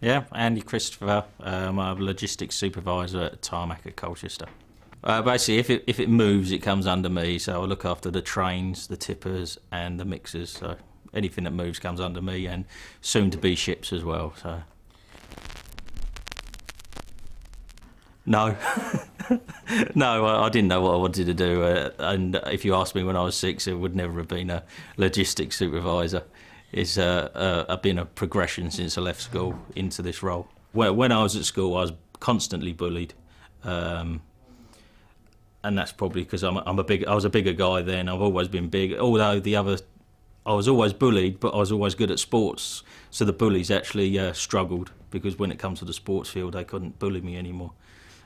Yeah, Andy Christopher. I'm a logistics supervisor at Tarmac at Colchester. Basically, if it moves, it comes under me. So I look after the trains, the tippers, and the mixers. So anything that moves comes under me, and soon to be ships as well. So no, no, I didn't know what I wanted to do. And if you asked me when I was 6, it would never have been a logistics supervisor. It's been a progression since I left school into this role. When I was at school, I was constantly bullied, and that's probably because I was a bigger guy then. I've always been big. Although I was always bullied, but I was always good at sports. So the bullies actually struggled because when it comes to the sports field, they couldn't bully me anymore.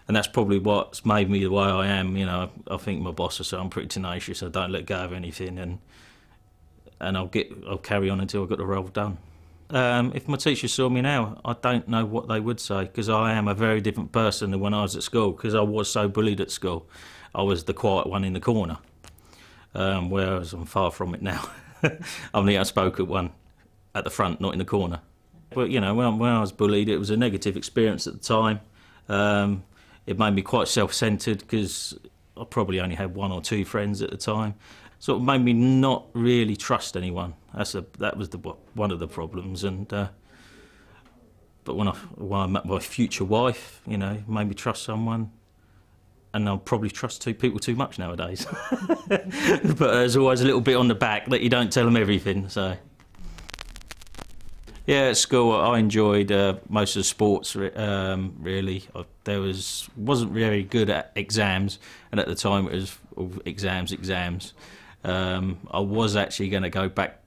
And that's probably what's made me the way I am. You know, I think my boss will say I'm pretty tenacious. I don't let go of anything, and I'll carry on until I got the role done. If my teachers saw me now, I don't know what they would say, because I am a very different person than when I was at school, because I was so bullied at school. I was the quiet one in the corner, whereas I'm far from it now. I'm the outspoken one at the front, not in the corner. But you know, when I was bullied, it was a negative experience at the time. It made me quite self-centred, because I probably only had 1 or 2 friends at the time. So it made me not really trust anyone. That was one of the problems. And but when I met my future wife, you know, it made me trust someone. And I'll probably trust 2 people too much nowadays. But there's always a little bit on the back that you don't tell them everything. So yeah, at school I enjoyed most of the sports. Really, wasn't very good at exams, and at the time it was all exams. I was actually going to go back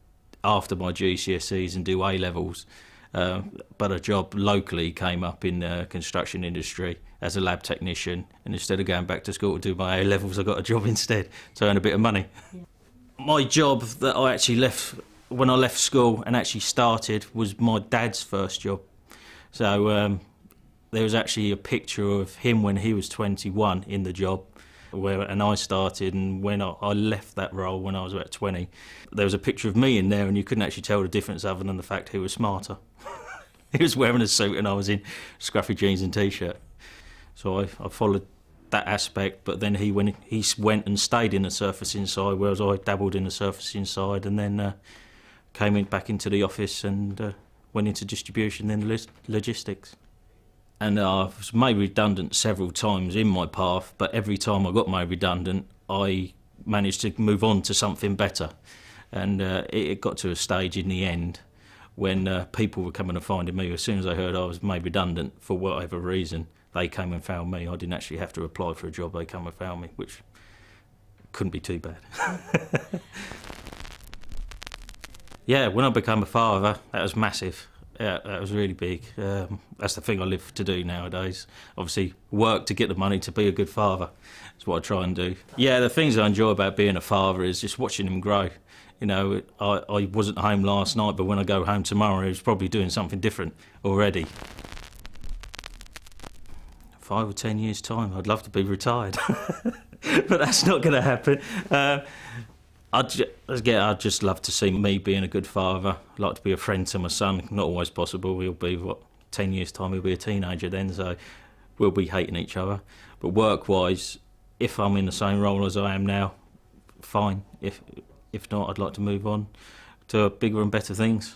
after my GCSEs and do A-levels, but a job locally came up in the construction industry as a lab technician, and instead of going back to school to do my A-levels, I got a job instead to earn a bit of money. Yeah. My job that I actually left when I left school and actually started was my dad's first job. So there was actually a picture of him when he was 21 in the job, and I started, and when I left that role when I was about 20, there was a picture of me in there, and you couldn't actually tell the difference other than the fact he was smarter. He was wearing a suit and I was in scruffy jeans and T-shirt. So I followed that aspect, but then he went and stayed in the surfacing side, whereas I dabbled in the surfacing side, and then came back into the office and went into distribution, then logistics. And I was made redundant several times in my path, but every time I got made redundant, I managed to move on to something better. And it got to a stage in the end when people were coming and finding me. As soon as they heard I was made redundant for whatever reason, they came and found me. I didn't actually have to apply for a job, they came and found me, which couldn't be too bad. Yeah, when I became a father, that was massive. Yeah, that was really big. That's the thing I live to do nowadays. Obviously, work to get the money to be a good father. That's what I try and do. Yeah, the things I enjoy about being a father is just watching him grow. You know, I wasn't home last night, but when I go home tomorrow, he's probably doing something different already. 5 or 10 years' time, I'd love to be retired. But that's not going to happen. I'd just love to see me being a good father. I'd like to be a friend to my son. Not always possible. He'll be, 10 years' time, he'll be a teenager then, so we'll be hating each other. But work-wise, if I'm in the same role as I am now, fine. If not, I'd like to move on to bigger and better things.